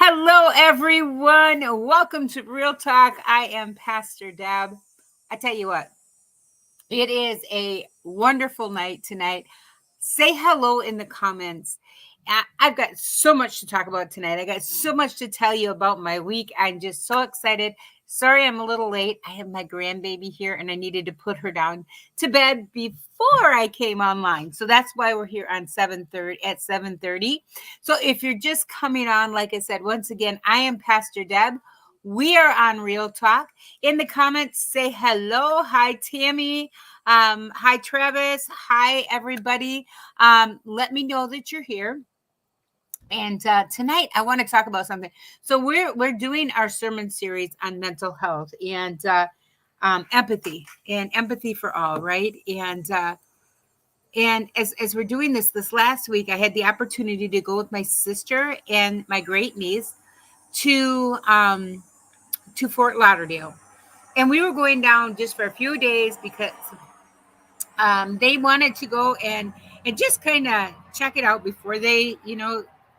Hello, everyone. Welcome to Real Talk. I am Pastor Deb. I tell you what, it is a wonderful night tonight. Say hello in the comments. I've got so much to talk about tonight. I got so much to tell you about my week. I'm just so excited. Sorry, I'm a little late. I have my grandbaby here and I needed to put her down to bed before I came online. So that's why we're here on 7:30 at 7:30. So if you're just coming on, like I said, once again, I am Pastor Deb. We are on Real Talk. In the comments, say hello. Hi, Tammy. Hi, Travis. Hi, everybody. Let me know that you're here. And tonight, I want to talk about something. So we're doing our sermon series on mental health and empathy for all, right? And as we're doing this last week, I had the opportunity to go with my sister and my great niece to Fort Lauderdale, and we were going down just for a few days because they wanted to go and just kind of check it out before they,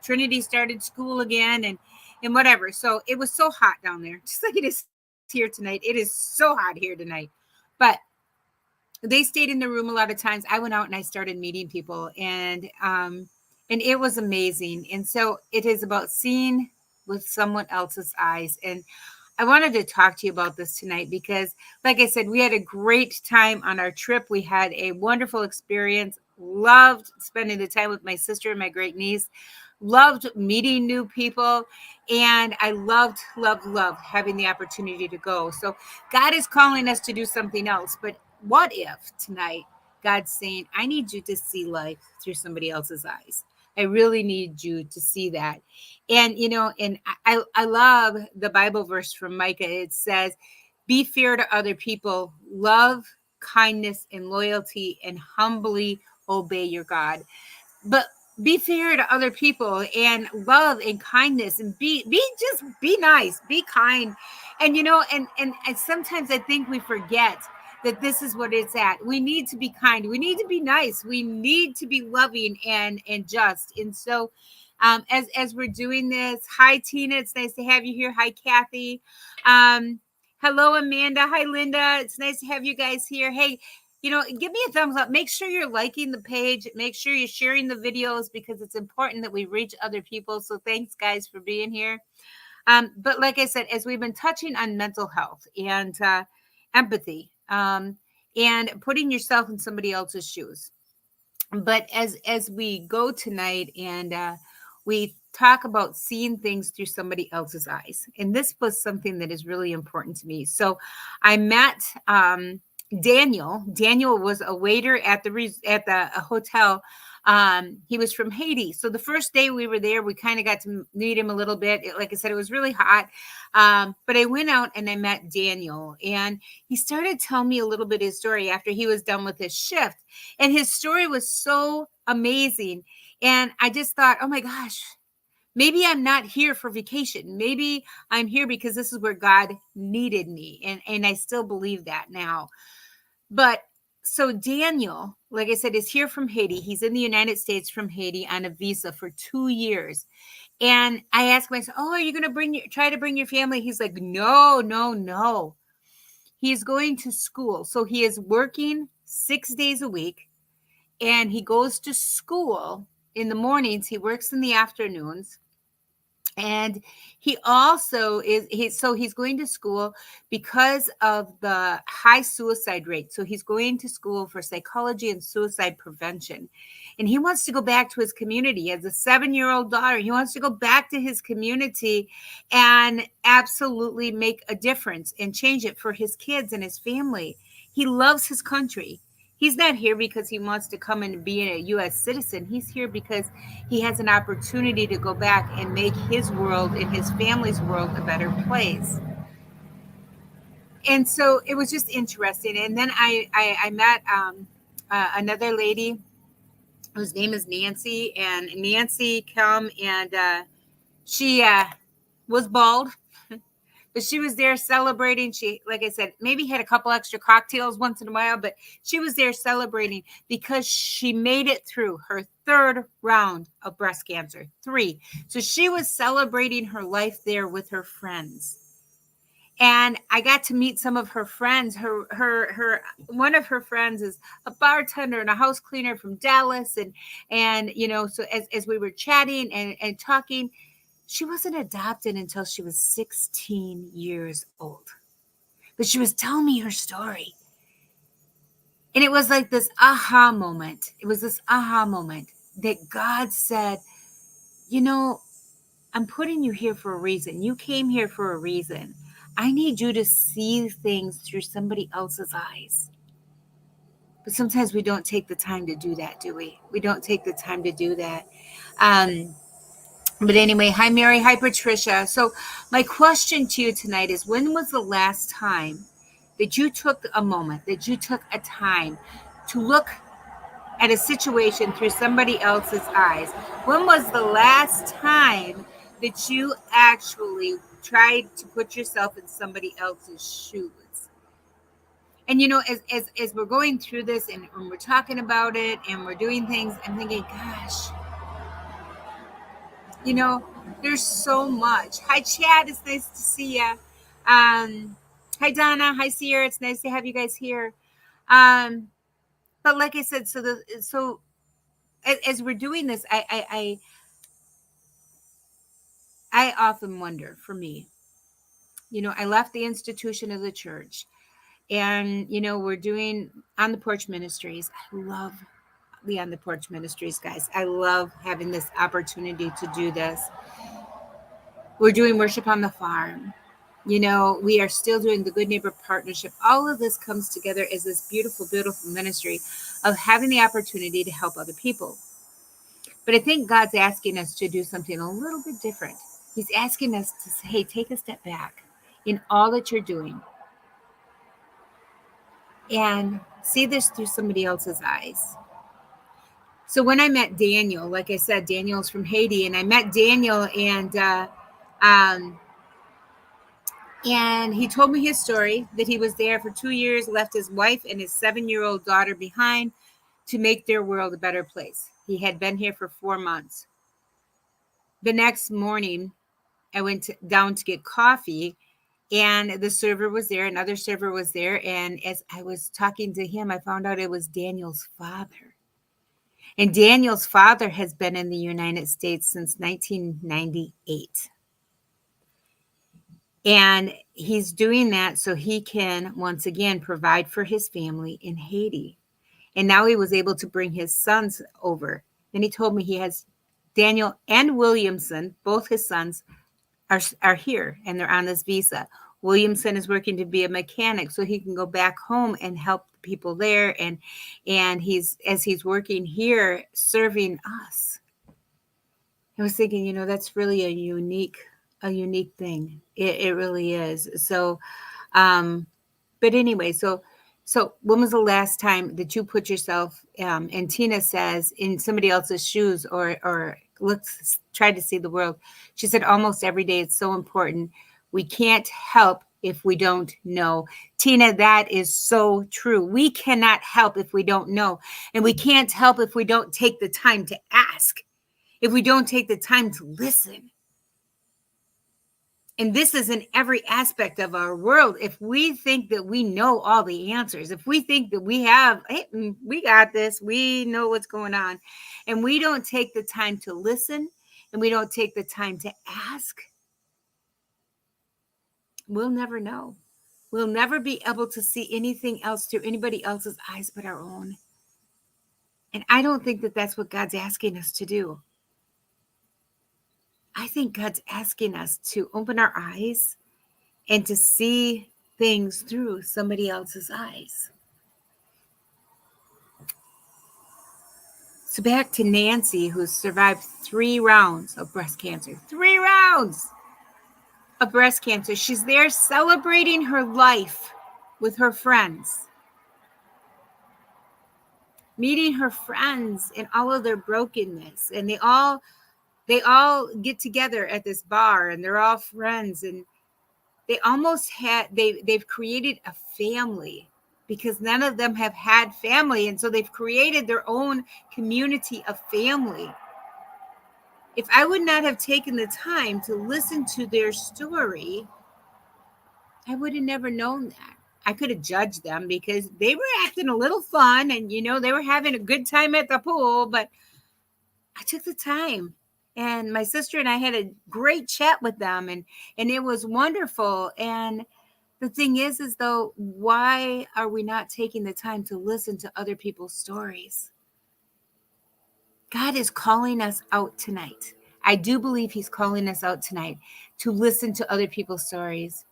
Trinity started school again and whatever. So it was so hot down there, just like it is here tonight. It is so hot here tonight, but they stayed in the room a lot of times. I went out and I started meeting people, and it was amazing. And so it is about seeing with someone else's eyes. And I wanted to talk to you about this tonight because, like I said, we had a great time on our trip. We had a wonderful experience. Loved spending the time with my sister and my great niece. Loved meeting new people. And I loved having the opportunity to go. So God is calling us to do something else. But what if tonight God's saying, I need you to see life through somebody else's eyes? I really need you to see that. And, I love the Bible verse from Micah. It says, be fair to other people, love kindness and loyalty, and humbly obey your God. But be fair to other people and love and kindness and be nice, be kind. And, and sometimes I think we forget that this is what it's at. We need to be kind. We need to be nice. We need to be loving and just. And so as we're doing this, hi, Tina. It's nice to have you here. Hi, Kathy. Hello, Amanda. Hi, Linda. It's nice to have you guys here. Hey, give me a thumbs up. Make sure you're liking the page. Make sure you're sharing the videos because it's important that we reach other people. So thanks, guys, for being here. But like I said, as we've been touching on mental health and empathy and putting yourself in somebody else's shoes. But as we go tonight and we talk about seeing things through somebody else's eyes, and this was something that is really important to me. So I met Daniel. Daniel was a waiter at the hotel. He was from Haiti. So the first day we were there, we kind of got to meet him a little bit. Like I said, it was really hot. But I went out and I met Daniel, and he started telling me a little bit of his story after he was done with his shift. And his story was so amazing. And I just thought, oh my gosh, maybe I'm not here for vacation. Maybe I'm here because this is where God needed me. And I still believe that now. But so Daniel, like I said, is here from Haiti. He's in the United States from Haiti on a visa for 2 years. And I asked myself, oh, are you going to try to bring your family? He's like, no. He's going to school. So he is working 6 days a week, and he goes to school in the mornings. He works in the afternoons. And he also he's going to school because of the high suicide rate. So he's going to school for psychology and suicide prevention. And he wants to go back to his community. He has a 7-year-old daughter. He wants to go back to his community and absolutely make a difference and change it for his kids and his family. He loves his country. He's not here because he wants to come and be a U.S. citizen. He's here because he has an opportunity to go back and make his world and his family's world a better place. And so it was just interesting. And then I met another lady whose name is Nancy. And Nancy came and she was bald. But she was there celebrating. She, like I said, maybe had a couple extra cocktails once in a while, but she was there celebrating because she made it through her third round of breast cancer. 3. So she was celebrating her life there with her friends. And I got to meet some of her friends. Her one of her friends is a bartender and a house cleaner from Dallas. And so as we were chatting and talking, she wasn't adopted until she was 16 years old. But she was telling me her story. And it was like this aha moment. It was this aha moment that God said, I'm putting you here for a reason. You came here for a reason. I need you to see things through somebody else's eyes. But sometimes we don't take the time to do that, do we? We don't take the time to do that. But anyway, hi, Mary. Hi, Patricia. So my question to you tonight is, when was the last time that you took a moment, that you took a time to look at a situation through somebody else's eyes? When was the last time that you actually tried to put yourself in somebody else's shoes? And as we're going through this and we're talking about it and we're doing things, I'm thinking, gosh, there's so much. Hi, Chad. It's nice to see you. Hi, Donna. Hi, Sierra. It's nice to have you guys here. But like I said, so as we're doing this, I often wonder, for me, I left the institution of the church, and we're doing On the Porch Ministries. I love the On the Porch Ministries, guys. I love having this opportunity to do this. We're doing Worship on the Farm. We are still doing the Good Neighbor Partnership. All of this comes together as this beautiful, beautiful ministry of having the opportunity to help other people. But I think God's asking us to do something a little bit different. He's asking us to say, hey, take a step back in all that you're doing and see this through somebody else's eyes. So when I met Daniel, like I said, Daniel's from Haiti, and I met Daniel, and he told me his story, that he was there for 2 years, left his wife and his 7-year-old daughter behind to make their world a better place. He had been here for 4 months. The next morning, I went down to get coffee, and the server was there, another server was there. And as I was talking to him, I found out it was Daniel's father. And Daniel's father has been in the United States since 1998. And he's doing that so he can, once again, provide for his family in Haiti. And now he was able to bring his sons over. Then he told me he has Daniel and Williamson, both his sons, are here, and they're on this visa. Williamson is working to be a mechanic so he can go back home and help the people there. And he's working here, serving us. I was thinking, that's really a unique thing. It really is. So, but anyway, so when was the last time that you put yourself, and Tina says, in somebody else's shoes, or let's try to see the world? She said, almost every day. It's so important. We can't help if we don't know. Tina, that is so true. We cannot help if we don't know. And we can't help if we don't take the time to ask, if we don't take the time to listen. And this is in every aspect of our world. If we think that we know all the answers, if we think that we got this, we know what's going on, and we don't take the time to listen, and we don't take the time to ask, we'll never know. We'll never be able to see anything else through anybody else's eyes but our own. And I don't think that that's what God's asking us to do. I think God's asking us to open our eyes and to see things through somebody else's eyes. So back to Nancy, who survived 3 rounds of breast cancer. 3 rounds of breast cancer. She's there celebrating her life with her friends, meeting her friends in all of their brokenness. And they all get together at this bar, and they're all friends, and they almost they've created a family because none of them have had family. And so they've created their own community of family. If I would not have taken the time to listen to their story, I would have never known that. I could have judged them because they were acting a little fun and, they were having a good time at the pool, but I took the time. And my sister and I had a great chat with them, and it was wonderful. And the thing is though, why are we not taking the time to listen to other people's stories? God is calling us out tonight. I do believe he's calling us out tonight to listen to other people's stories,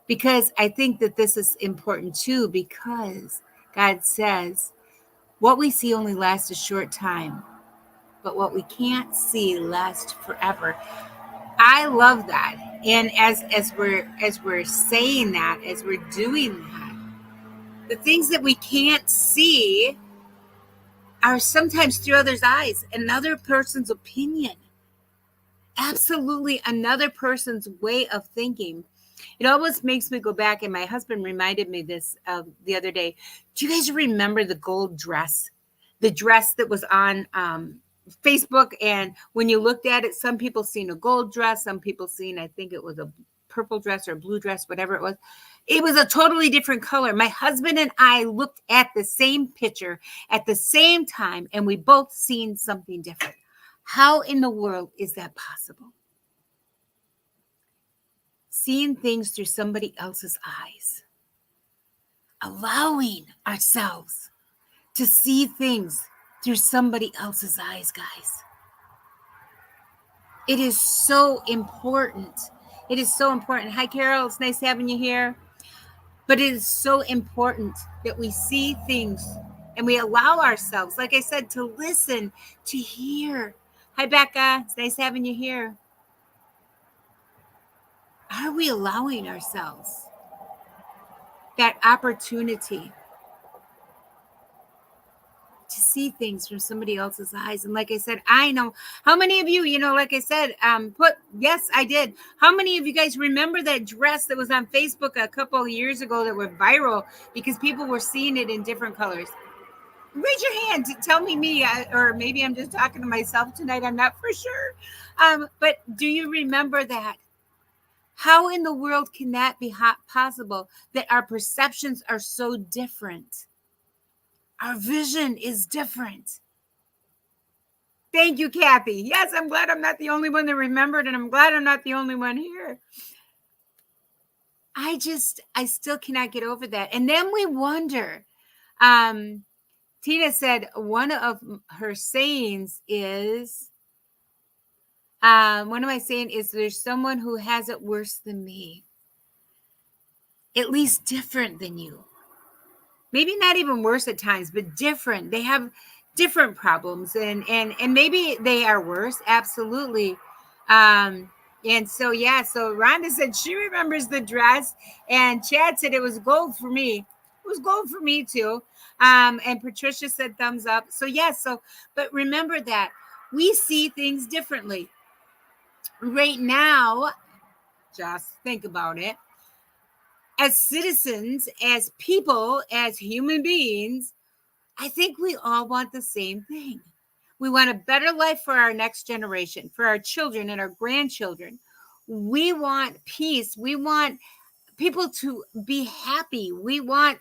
because I think that this is important too, because God says what we see only lasts a short time, but what we can't see lasts forever. I love that. And as we're saying that, as we're doing that, the things that we can't see are sometimes through others' eyes, another person's opinion, absolutely another person's way of thinking. It always makes me go back, and my husband reminded me this the other day. Do you guys remember the gold dress? The dress that was on Facebook, and when you looked at it, some people seen a gold dress, some people seen, I think it was a purple dress or blue dress, whatever it was. It was a totally different color. My husband and I looked at the same picture at the same time, and we both seen something different. How in the world is that possible? Seeing things through somebody else's eyes, allowing ourselves to see things through somebody else's eyes, guys. It is so important. It is so important. Hi, Carol. It's nice having you here. But it is so important that we see things and we allow ourselves, like I said, to listen, to hear. Hi, Becca. It's nice having you here. Are we allowing ourselves that opportunity to see things from somebody else's eyes? And like I said, I know how many of you, like I said, yes, I did. How many of you guys remember that dress that was on Facebook a couple of years ago that went viral because people were seeing it in different colors? Raise your hand to tell me, or maybe I'm just talking to myself tonight. I'm not for sure. But do you remember that? How in the world can that be possible, that our perceptions are so different? Our vision is different. Thank you, Kathy. Yes, I'm glad I'm not the only one that remembered, and I'm glad I'm not the only one here. I still cannot get over that. And then we wonder, Tina said one of her sayings is, one of my saying is, there's someone who has it worse than me, at least different than you. Maybe not even worse at times, but different. They have different problems, and maybe they are worse. Absolutely. And so, yeah, so Rhonda said she remembers the dress, and Chad said it was gold for me. It was gold for me too. And Patricia said thumbs up. So, yes. Yeah, but remember that we see things differently. Right now, just think about it. As citizens, as people, as human beings, I think we all want the same thing. We want a better life for our next generation, for our children and our grandchildren. We want peace. We want people to be happy. We want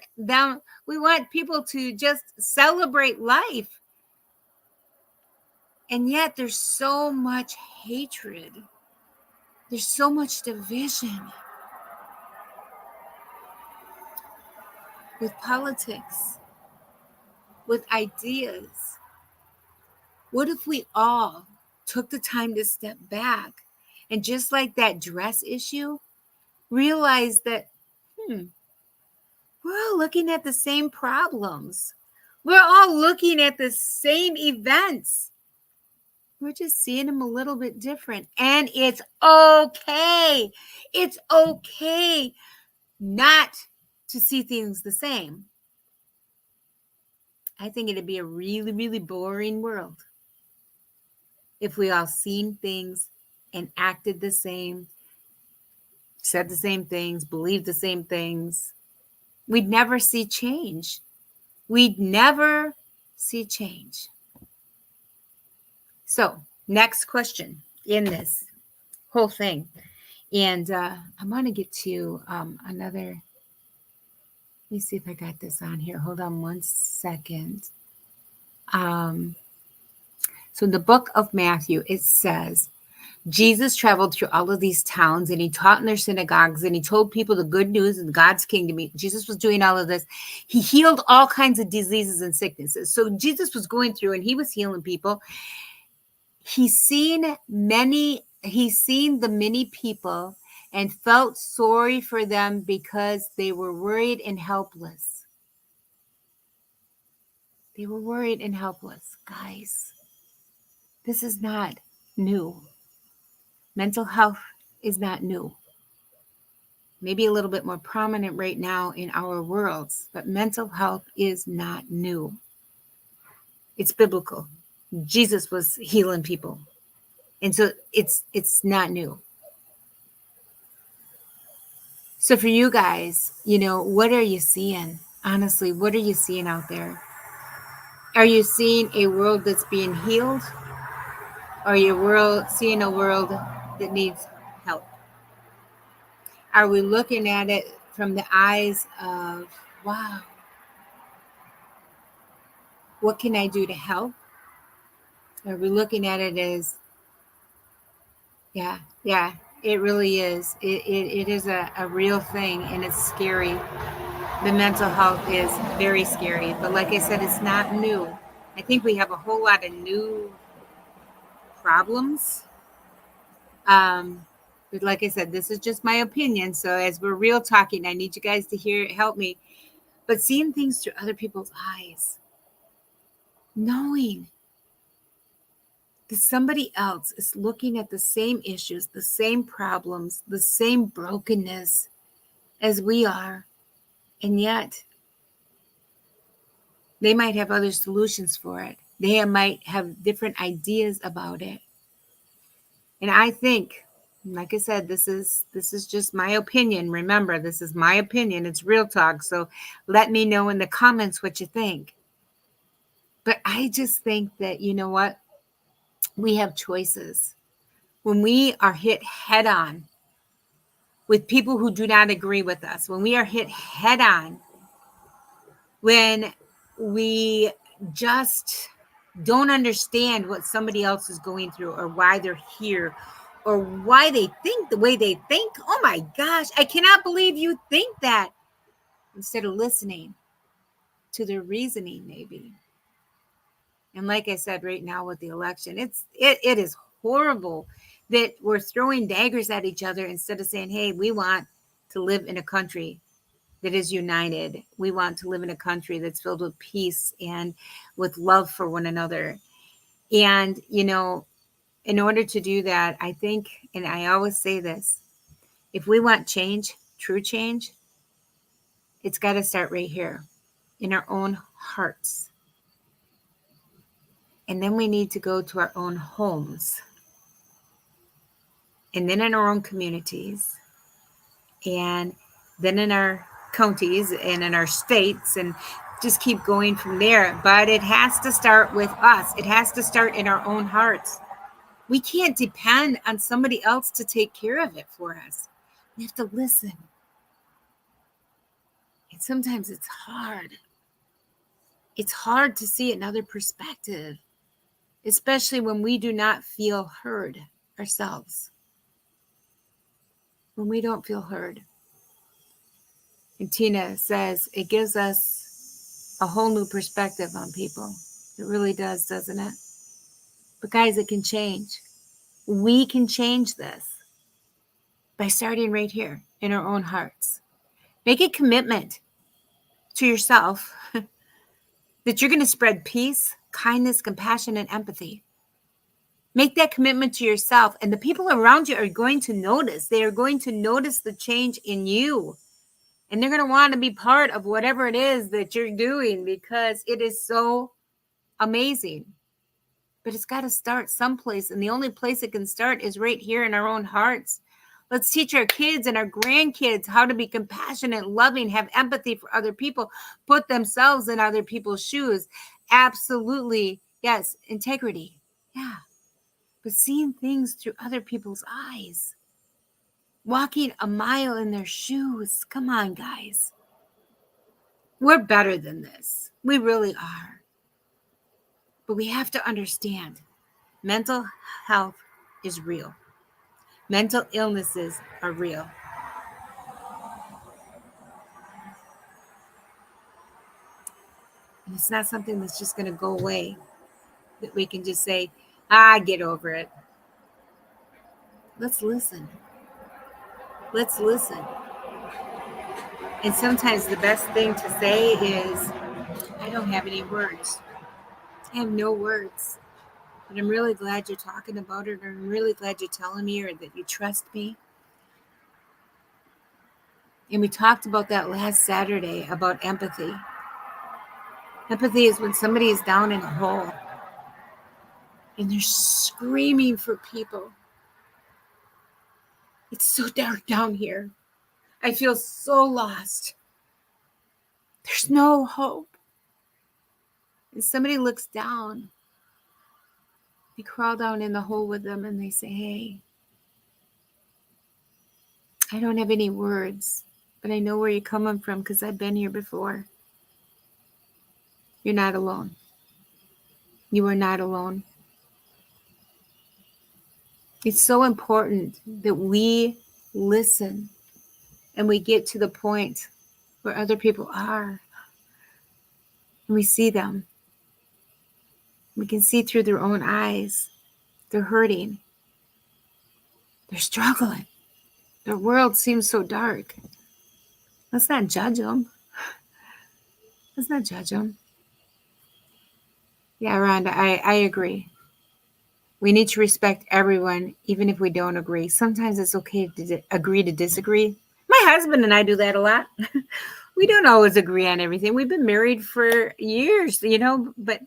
people to just celebrate life. And yet there's so much hatred. There's so much division with politics, with ideas. What if we all took the time to step back and, just like that dress issue, realize that, we're all looking at the same problems. We're all looking at the same events. We're just seeing them a little bit different. And it's okay. It's okay not to see things the same. I think it'd be a really, really boring world if we all seen things and acted the same, said the same things, believed the same things. we'd never see change. We'd never see change. So, next question in this whole thing. And I want to get to another. Let me see if I got this on here. Hold on one second. So in the book of Matthew, it says, Jesus traveled through all of these towns and he taught in their synagogues and he told people the good news of God's kingdom. Jesus was doing all of this. He healed all kinds of diseases and sicknesses. So Jesus was going through and he was healing people. He's seen the many people and felt sorry for them because they were worried and helpless. They were worried and helpless. Guys, this is not new. Mental health is not new. Maybe a little bit more prominent right now in our worlds, but mental health is not new. It's biblical. Jesus was healing people. And so it's not new. So for you guys, what are you seeing? Honestly, what are you seeing out there? Are you seeing a world that's being healed? Or are you seeing a world that needs help? Are we looking at it from the eyes of, wow, what can I do to help? Are we looking at it as, yeah, it really is. It is a real thing and it's scary. The mental health is very scary. But like I said, it's not new. I think we have a whole lot of new problems. But like I said, this is just my opinion. So as we're real talking, I need you guys to help me. But seeing things through other people's eyes, knowing that somebody else is looking at the same issues, the same problems, the same brokenness as we are, and yet they might have other solutions for it. They might have different ideas about it. And I think, like I said, this is just my opinion. Remember, this is my opinion. It's real talk. So let me know in the comments what you think. But I just think that, you know what? We have choices. When we are hit head on with people who do not agree with us, when we are hit head on, when we just don't understand what somebody else is going through or why they're here or why they think the way they think. Oh my gosh, I cannot believe you think that. Instead of listening to their reasoning, maybe. And like I said, right now with the election, it is horrible that we're throwing daggers at each other instead of saying, hey, we want to live in a country that is united. We want to live in a country that's filled with peace and with love for one another. And, in order to do that, I think, and I always say this, if we want change, true change, it's got to start right here in our own hearts. And then we need to go to our own homes. And then in our own communities. And then in our counties and in our states and just keep going from there. But it has to start with us. It has to start in our own hearts. We can't depend on somebody else to take care of it for us. We have to listen. And sometimes it's hard. It's hard to see another perspective, especially when we do not feel heard ourselves. When we don't feel heard. And Tina says it gives us a whole new perspective on people. It really does, doesn't it? But guys, it can change. We can change this by starting right here in our own hearts. Make a commitment to yourself that you're going to spread peace, kindness, compassion, and empathy. Make that commitment to yourself, and the people around you are going to notice. They are going to notice the change in you. And they're going to want to be part of whatever it is that you're doing because it is so amazing. But it's got to start someplace. And the only place it can start is right here in our own hearts. Let's teach our kids and our grandkids how to be compassionate, loving, have empathy for other people, put themselves in other people's shoes. Absolutely. Yes. Integrity. Yeah. But seeing things through other people's eyes, walking a mile in their shoes. Come on, guys. We're better than this. We really are. But we have to understand mental health is real. Mental illnesses are real. And it's not something that's just going to go away, that we can just say, get over it. Let's listen. Let's listen. And sometimes the best thing to say is, I don't have any words. I have no words. But I'm really glad you're talking about it, or I'm really glad you're telling me, or that you trust me. And we talked about that last Saturday, about empathy. Empathy is when somebody is down in a hole and they're screaming for people. It's so dark down here. I feel so lost. There's no hope. And somebody looks down. They crawl down in the hole with them and they say, hey, I don't have any words, but I know where you're coming from because I've been here before. You're not alone. You are not alone. It's so important that we listen and we get to the point where other people are. And we see them. We can see through their own eyes. They're hurting. They're struggling. Their world seems so dark. Let's not judge them. Let's not judge them. Yeah, Rhonda, I agree. We need to respect everyone, even if we don't agree. Sometimes it's okay to agree to disagree. My husband and I do that a lot. We don't always agree on everything. We've been married for years, but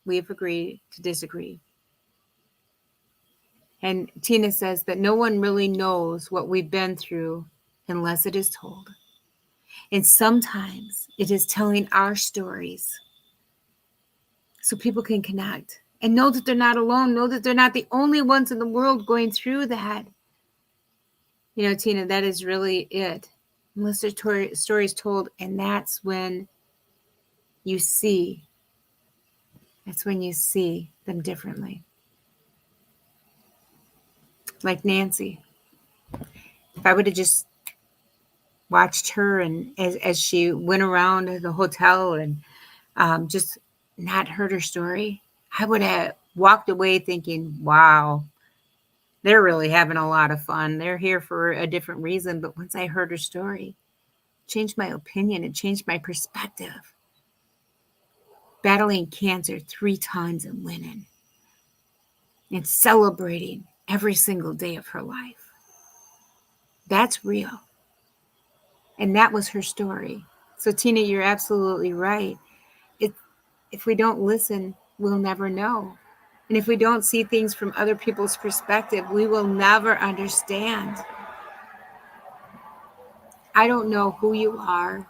we've agreed to disagree. And Tina says that no one really knows what we've been through unless it is told. And sometimes it is telling our stories so people can connect and know that they're not alone, know that they're not the only ones in the world going through that. Tina, that is really it. Unless their story is told, and that's when you see them differently. Like Nancy. If I would have just watched her and as she went around the hotel and just not heard her story, I would have walked away thinking, wow, they're really having a lot of fun. They're here for a different reason. But once I heard her story, it changed my opinion. It changed my perspective. Battling cancer 3 times and winning. And celebrating every single day of her life. That's real. And that was her story. So Tina, you're absolutely right. If we don't listen, we'll never know. And if we don't see things from other people's perspective, we will never understand. I don't know who you are.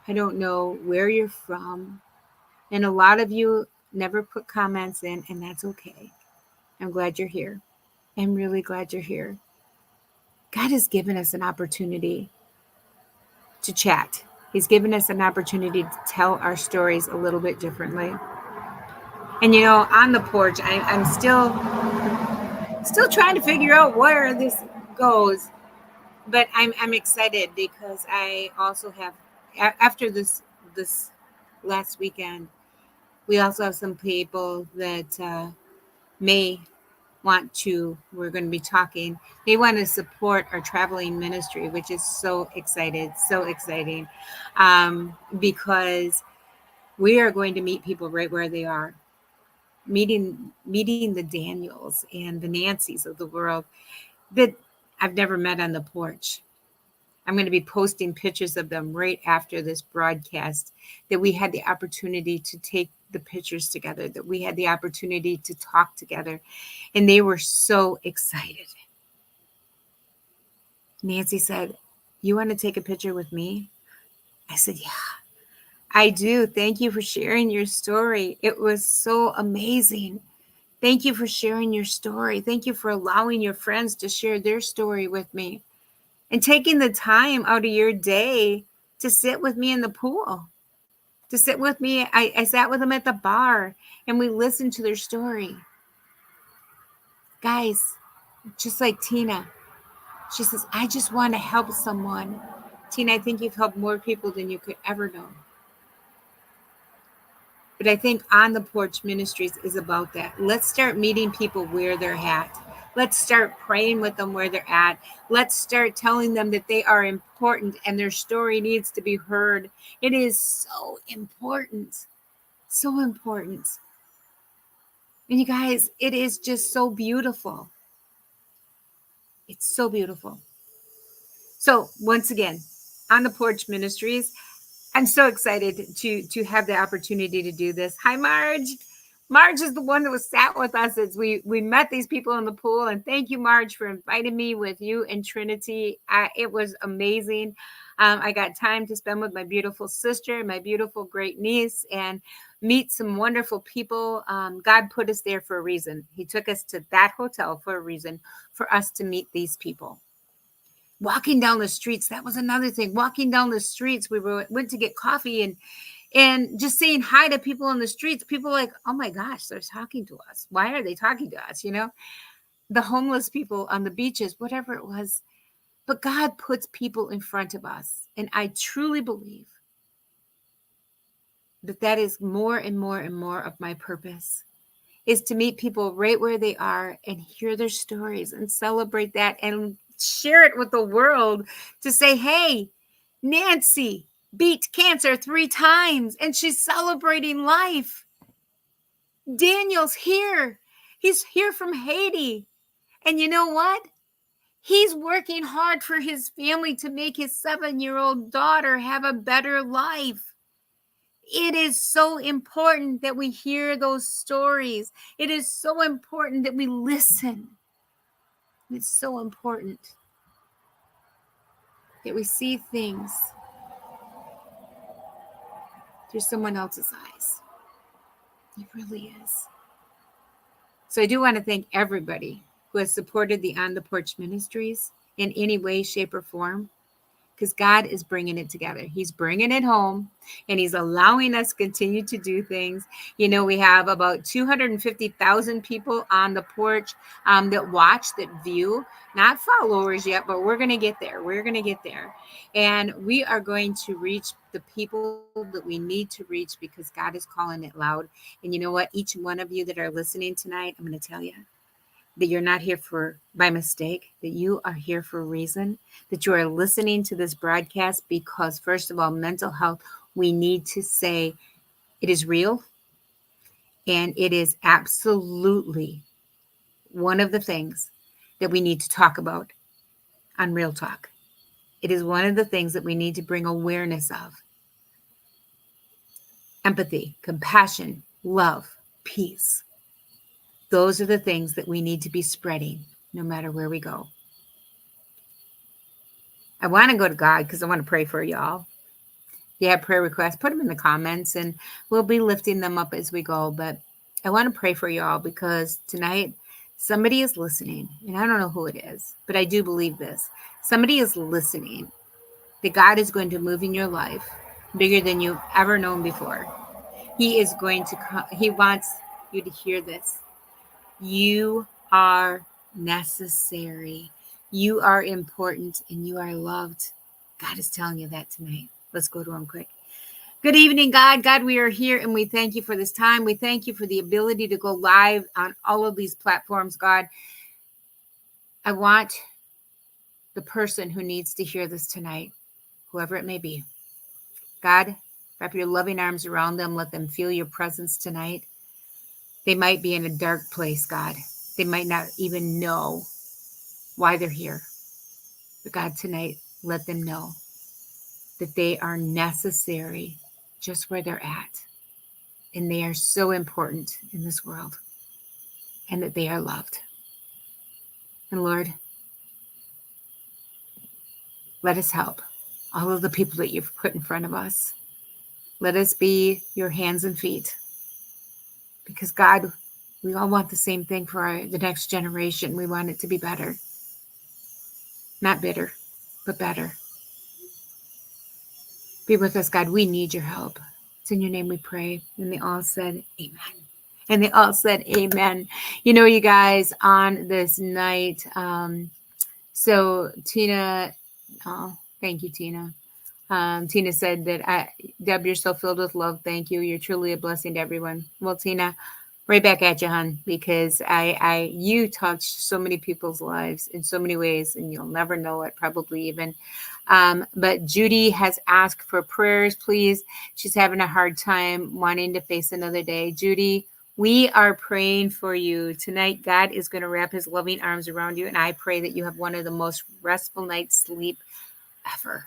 I don't know where you're from. And a lot of you never put comments in, and that's okay. I'm glad you're here. I'm really glad you're here. God has given us an opportunity to chat. He's given us an opportunity to tell our stories a little bit differently. And on the porch, I'm still trying to figure out where this goes. But I'm excited because I also have, after this last weekend, we also have some people that may want to, we're going to be talking, they want to support our traveling ministry, which is so exciting, because we are going to meet people right where they are, meeting the Daniels and the Nancys of the world that I've never met on the porch. I'm going to be posting pictures of them right after this broadcast, that we had the opportunity to take the pictures together, that we had the opportunity to talk together. And they were so excited. Nancy said, "You want to take a picture with me?" I said, "Yeah, I do. Thank you for sharing your story. It was so amazing. Thank you for sharing your story. Thank you for allowing your friends to share their story with me and taking the time out of your day to sit with me in the pool, to sit with me. I sat with them at the bar and we listened to their story. Guys, just like Tina, she says, I just want to help someone. Tina, I think you've helped more people than you could ever know. But I think On the Porch Ministries is about that. Let's start meeting people where they're at. Let's start praying with them where they're at. Let's start telling them that they are important and their story needs to be heard. It is so important. So important. And you guys, it is just so beautiful. It's so beautiful. So once again, On the Porch Ministries, I'm so excited to have the opportunity to do this. Hi, Marge. Marge is the one that was sat with us as we met these people in the pool. And thank you, Marge, for inviting me with you and Trinity. It was amazing. I got time to spend with my beautiful sister, my beautiful great niece, and meet some wonderful people. God put us there for a reason. He took us to that hotel for a reason, for us to meet these people. Walking down the streets, that was another thing. Walking down the streets, went to get coffee and just saying hi to people in the streets. People like, oh my gosh, they're talking to us. Why are they talking to us? You know, the homeless people on the beaches, whatever it was. But God puts people in front of us. And I truly believe that is more and more and more of my purpose, is to meet people right where they are and hear their stories and celebrate that and share it with the world, to say, hey, Nancy beat cancer 3 times and she's celebrating life. Daniel's here. He's here from Haiti. And you know what? He's working hard for his family to make his 7-year-old daughter have a better life. It is so important that we hear those stories. It is so important that we listen. It's so important that we see things through someone else's eyes. It really is. So I do want to thank everybody who has supported the On the Porch Ministries in any way, shape, or form, because God is bringing it together. He's bringing it home, and he's allowing us to continue to do things. You know, we have about 250,000 people on the porch that watch, that view, not followers yet, but we're going to get there. We're going to get there. And we are going to reach the people that we need to reach, because God is calling it loud. And you know what? Each one of you that are listening tonight, I'm going to tell you that you're not here for by mistake, that you are here for a reason, that you are listening to this broadcast because, first of all, mental health, we need to say it is real, and it is absolutely one of the things that we need to talk about on Real Talk. It is one of the things that we need to bring awareness of. Empathy, compassion, love, peace. Those are the things that we need to be spreading no matter where we go. I want to go to God because I want to pray for y'all. If you have prayer requests, put them in the comments and we'll be lifting them up as we go. But I want to pray for y'all because tonight somebody is listening, and I don't know who it is, but I do believe this. Somebody is listening, that God is going to move in your life bigger than you've ever known before. He is going to come. He wants you to hear this. You are necessary. You are important and you are loved. God is telling you that tonight. Let's go to him quick. Good evening, God. God, we are here and we thank you for this time. We thank you for the ability to go live on all of these platforms, God. I want the person who needs to hear this tonight, whoever it may be. God, wrap your loving arms around them. Let them feel your presence tonight. They might be in a dark place, God. They might not even know why they're here. But God, tonight, let them know that they are necessary just where they're at. And they are so important in this world. And that they are loved. And Lord, Let us help all of the people that you've put in front of us. Let us be your hands and feet. Because God, we all want the same thing for the next generation. We want it to be better. Not bitter, but better. Be with us, God. We need your help. It's in your name we pray. And they all said, amen. And they all said, amen. You know, you guys, on this night, so Tina, oh, thank you, Tina. Tina said that, Deb, you're so filled with love. Thank you. You're truly a blessing to everyone. Well, Tina, right back at you, hon, because you touched so many people's lives in so many ways, and you'll never know it, probably even. But Judy has asked for prayers, please. She's having a hard time wanting to face another day. Judy, we are praying for you tonight. God is going to wrap his loving arms around you, and I pray that you have one of the most restful nights sleep ever.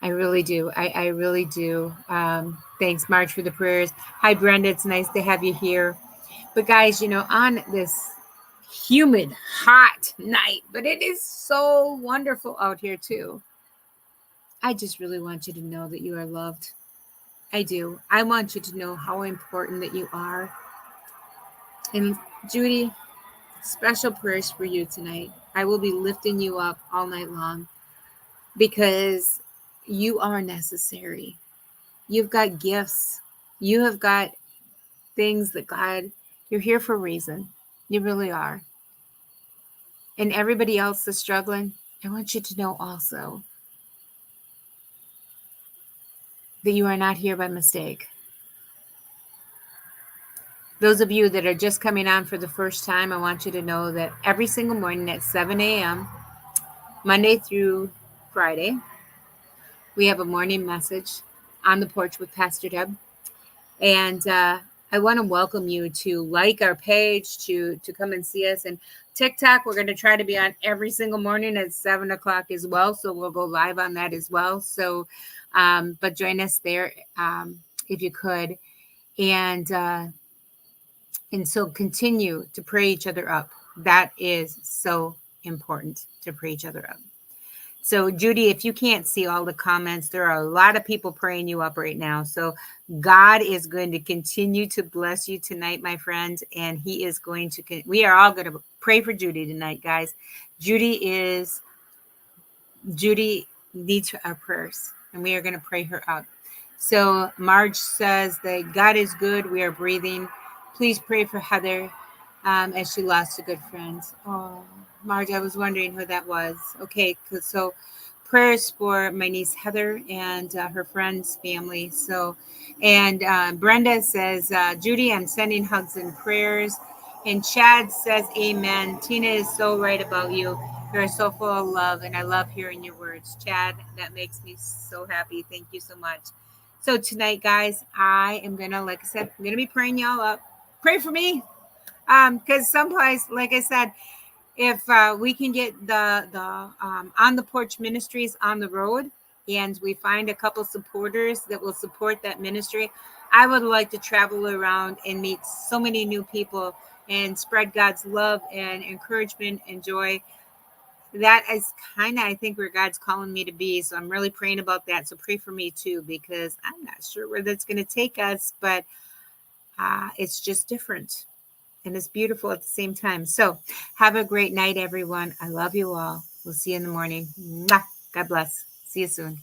I really do. I really do. Thanks, Marge, for the prayers. Hi, Brenda. It's nice to have you here. But guys, you know, on this humid, hot night, but it is so wonderful out here too. I just really want you to know that you are loved. I do. I want you to know how important that you are. And Judy, special prayers for you tonight. I will be lifting you up all night long because you are necessary. You've got gifts. You have got things that God, you're here for a reason. You really are. And everybody else that's struggling, I want you to know also that you are not here by mistake. Those of you that are just coming on for the first time, I want you to know that every single morning at 7 a.m., Monday through Friday, we have a morning message on the porch with Pastor Deb. And I want to welcome you to like our page, to come and see us. And TikTok, we're going to try to be on every single morning at 7 o'clock as well. So we'll go live on that as well. So, but join us there if you could. And so continue to pray each other up. That is so important, to pray each other up. So, Judy, if you can't see all the comments, there are a lot of people praying you up right now. So God is going to continue to bless you tonight, my friend. And he is going to, we are all going to pray for Judy tonight, guys. Judy needs our prayers, and we are going to pray her up. So Marge says that God is good. We are breathing. Please pray for Heather as she lost a good friend. Oh, Marge, I was wondering who that was. Okay, so prayers for my niece Heather and her friend's family. So, and Brenda says, Judy, I'm sending hugs and prayers. And Chad says, amen. Tina is so right about you. You're so full of love, and I love hearing your words. Chad, that makes me so happy. Thank you so much. So tonight, guys, I am going to, like I said, I'm going to be praying y'all up. Pray for me. Because someplace, like I said, if we can get the On the Porch Ministries on the road, and we find a couple supporters that will support that ministry, I would like to travel around and meet so many new people and spread God's love and encouragement and joy. That is kind of, I think, where God's calling me to be. So I'm really praying about that. So pray for me too, because I'm not sure where that's going to take us, but it's just different. And it's beautiful at the same time. So have a great night, everyone. I love you all. We'll see you in the morning. Mwah. God bless. See you soon.